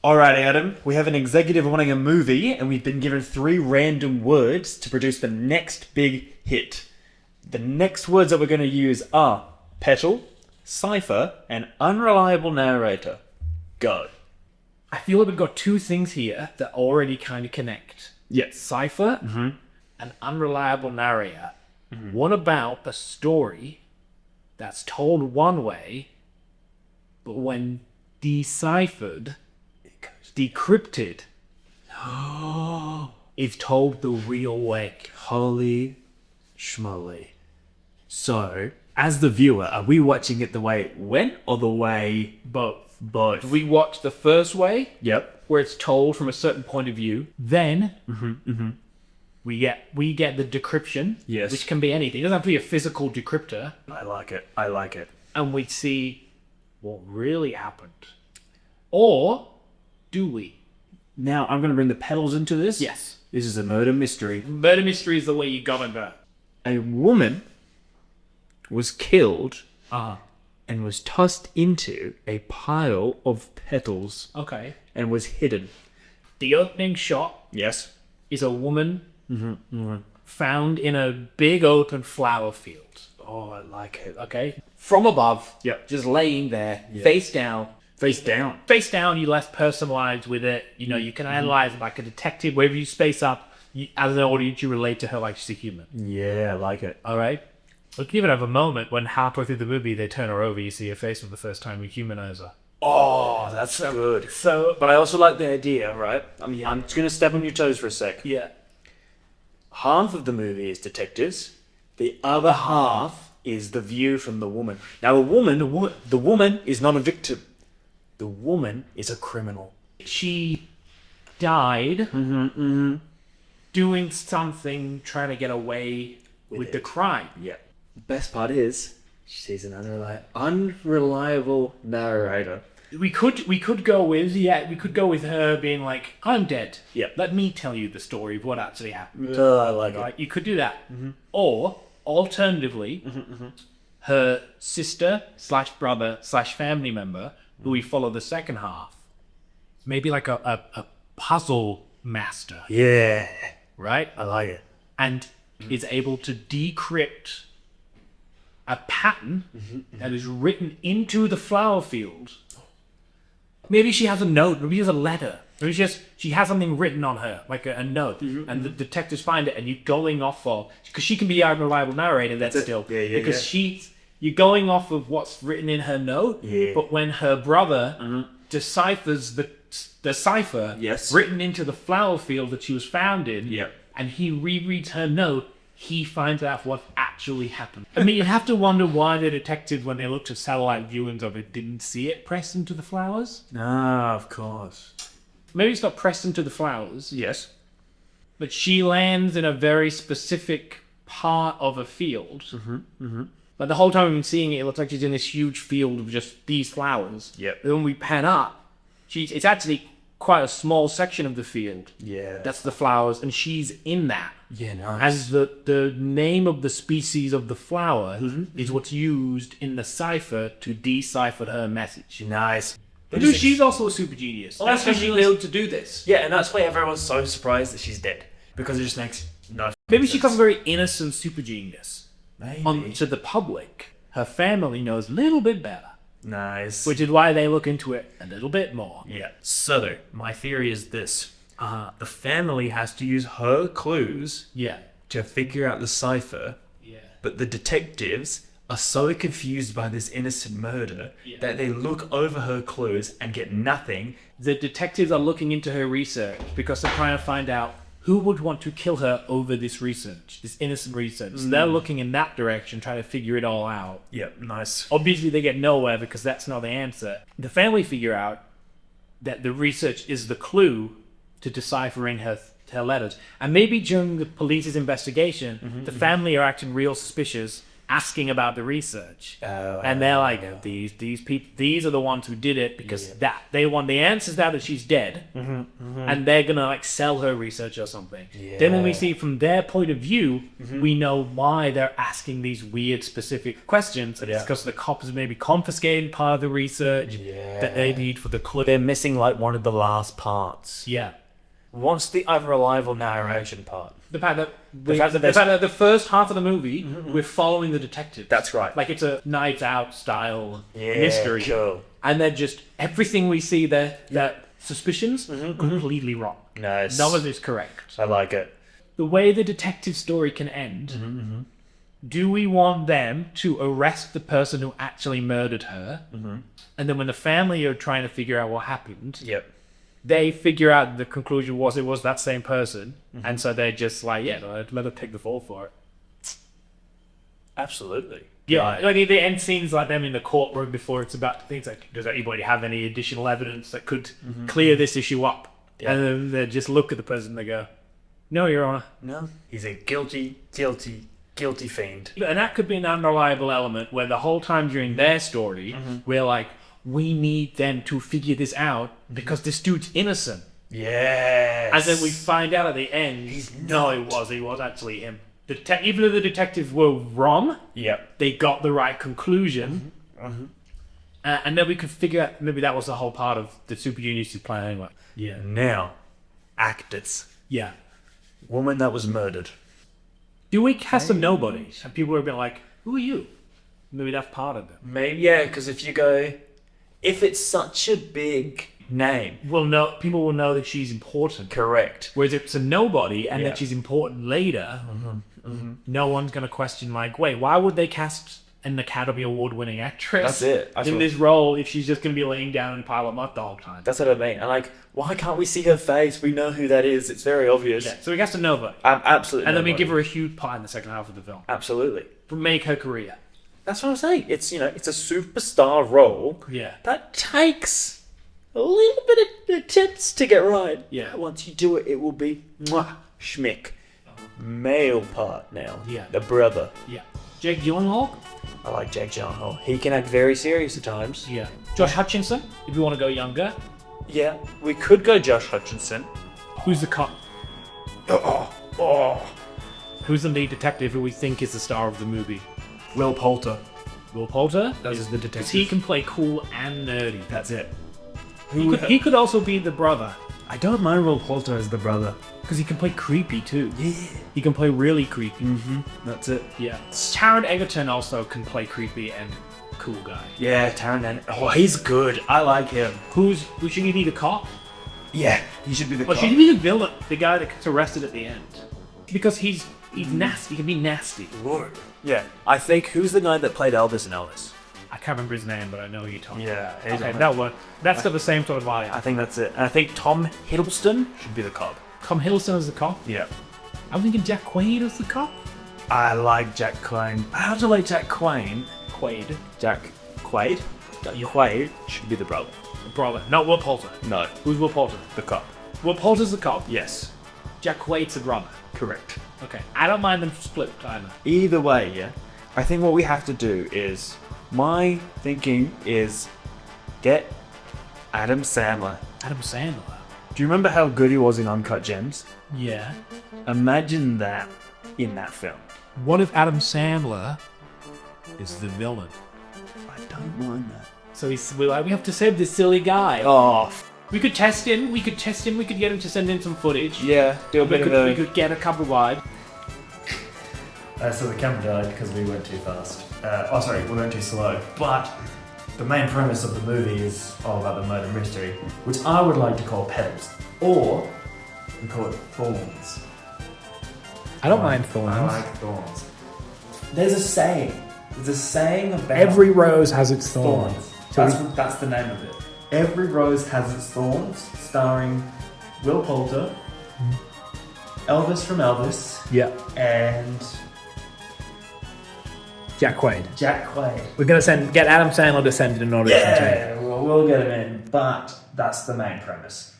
Alright, Adam, we have an executive wanting a movie, and we've been given 3 random words to produce the next big hit. The next words that we're going to use are Petal, Cipher, and Unreliable Narrator. Go. I feel like we've got 2 things here that already kind of connect. Yes. Cipher and Unreliable Narrator. One about a story that's told one way, but when deciphered, decrypted, is told the real way. Holy schmoly. So, as the viewer, are we watching it the way it went, or the way... Both. We watch the first way, Yep. where it's told from a certain point of view. Then we get the decryption, Yes. which can be anything. It doesn't have to be a physical decryptor. I like it. And we see what really happened. Or do we? Now, I'm going to bring the Petals into this. Yes. This is a murder mystery. Murder mystery is the way you govern that. A woman was killed Uh-huh. and was tossed into a pile of petals Okay. and was hidden. The opening shot Yes. is a woman found in a big open flower field. Oh, I like it. Okay? From above. Yep. Just laying there, face down. Face down. Face down, you're less personalized with it. You know, you can analyze it like a detective. Wherever you space up, as an audience, you relate to her like she's a human. Yeah, I like it. All right? We can even have a moment when halfway through the movie, they turn her over, you see her face for the first time, you humanize her. Oh, that's good. So, But I also like the idea, right? I'm just going to step on your toes for a sec. yeah. Half of the movie is detectives. The other half is the view from the woman. Now, the woman is not a victim. The woman is a criminal. She died doing something, trying to get away with the crime. Yeah. The best part is, she's an unreliable narrator. We could go with her being like, I'm dead. Yeah. Let me tell you the story of what actually happened. I like Right? You could do that. Or, alternatively, her sister / brother / family member, who we follow the second half. Maybe like a puzzle master, Yeah. right? I like it. And is able to decrypt a pattern that is written into the flower field. Maybe she has a note, maybe she has a letter. Maybe she has something written on her, like a note, and the detectives find it, and you're going off of, because she can be an unreliable narrator, that's still, because you're going off of what's written in her note, but when her brother deciphers the cipher written into the flower field that she was found in, and he rereads her note, he finds out what actually happened. I mean, you have to wonder why the detectives, when they looked at satellite viewings of it, didn't see it pressed into the flowers. Ah, of course. Maybe it's not pressed into the flowers, Yes. but she lands in a very specific part of a field. But the whole time we've been seeing it, it looks like she's in this huge field of just these flowers. Yep. And when we pan up, it's actually quite a small section of the field. Yeah. That's the flowers, and she's in that. Yeah, nice. As the name of the species of the flower is what's used in the cipher to decipher her message. Nice. Dude, she's also a super genius. Well, that's because why she's she able to do this. Yeah, and that's why everyone's so surprised that she's dead. Because it just makes no Maybe she sense. becomes a very innocent super genius. Maybe. To the public, her family knows a little bit better. Nice. Which is why they look into it a little bit more. Yeah. So, my theory is this. The family has to use her clues Yeah. to figure out the cipher, Yeah. but the detectives are so confused by this innocent murder that they look over her clues and get nothing. The detectives are looking into her research because they're trying to find out who would want to kill her over this research, this innocent research. So they're looking in that direction, trying to figure it all out. Yep, nice. Obviously, they get nowhere because that's not the answer. The family figure out that the research is the clue to deciphering her letters. And maybe during the police's investigation, the family are acting real suspicious asking about the research. Oh, And they're like, these people, these are the ones who did it because that they want the answers now that she's dead, and they're gonna like sell her research or something. Then when we see from their point of view, we know why they're asking these weird specific questions. And it's because the cops maybe confiscated part of the research that they need for the clue. They're missing like one of the last parts. Yeah. What's the unreliable narration part? The fact that the first half of the movie we're following the detective. That's right. Like it's a Knives Out style mystery. Cool. And then just everything we see there, that suspicions, completely wrong. Nice. None of it's correct. I like it. The way the detective story can end, do we want them to arrest the person who actually murdered her? And then when the family are trying to figure out what happened, they figure out the conclusion was it was that same person. And so they're just like, let her take the fall for it. Absolutely. Yeah, like the end scene's like them in the courtroom before it's about things like, does anybody have any additional evidence that could clear this issue up? And then they just look at the person and they go, no, Your Honor. No. He's a guilty fiend. And that could be an unreliable element where the whole time during their story, we're like, we need them to figure this out because this dude's innocent. Yes. And then we find out at the end, he was actually him. Even though the detectives were wrong, they got the right conclusion. And then we could figure out maybe that was the whole part of the super genius's plan anyway. Yeah. Now, actors. Yeah. Woman that was murdered. Do we cast a nobody? And people are a bit like, who are you? Maybe that's part of it. Maybe, because if it's such a big name. People will know that she's important. Correct. Whereas if it's a nobody and that she's important later, no one's going to question like, wait, why would they cast an Academy Award winning actress in this role if she's just going to be laying down and pile of mud the whole time? That's what I mean. And why can't we see her face? We know who that is. It's very obvious. Yeah. So we cast a nobody. Absolutely. And then we give her a huge part in the second half of the film. Absolutely. Make her career. That's what I'm saying. It's it's a superstar role. Yeah. That takes a little bit of attempts to get right. Yeah. Once you do it, it will be schmick. Male part now. Yeah. The brother. Yeah. Jake Gyllenhaal. I like Jake Gyllenhaal. He can act very serious at times. Yeah. Josh Hutcherson, if you want to go younger. Yeah. We could go Josh Hutcherson. Who's the cop? Who's the lead detective who we think is the star of the movie? Will Poulter. Will Poulter? Is the detective. Because he can play cool and nerdy. That's it. He could also be the brother. I don't mind Will Poulter as the brother. Because he can play creepy too. Yeah. He can play really creepy. That's it. Yeah. Taron Egerton also can play creepy and cool guy. Yeah, Taron. He's good. I like him. Who should he be the cop? Yeah, he should be the cop. Should he be the villain? The guy that gets arrested at the end. Because he's nasty. He can be nasty. Lord. Yeah. I think, who's the guy that played Elvis in Elvis? I can't remember his name, but I know who you're talking about. Yeah. Okay, that one. That's got the same sort of vibe. I think that's it. And I think Tom Hiddleston should be the cop. Tom Hiddleston as the cop? Yeah. I'm thinking Jack Quaid as the cop? I like Jack Quaid. How do I like Jack Quaid? Jack Quaid? Quaid should be the brother. The brother. Not Will Poulter. No. Who's Will Poulter? The cop. Will Poulter's the cop? Yes. Jack Quaid's the brother. Correct. Okay. I don't mind them split either. Either way, yeah. I think what we have to do is, my thinking is, get Adam Sandler. Adam Sandler? Do you remember how good he was in Uncut Gems? Yeah. Imagine that in that film. What if Adam Sandler is the villain? I don't mind that. So we have to save this silly guy. Oh. We could test him. We could get him to send in some footage. Yeah, do a bit of a... We could get a couple wide. So the camera died because we went too fast. We went too slow. But the main premise of the movie is all about the murder mystery, which I would like to call Petals. Or we call it Thorns. I don't mind thorns. I like thorns. There's a saying. About every rose has its thorns. That's the name of it. Every Rose Has Its Thorns, starring Will Poulter, Elvis from Elvis, and Jack Quaid. We're gonna get Adam Sandler to send in an audition. Yeah, we'll get him in, but that's the main premise.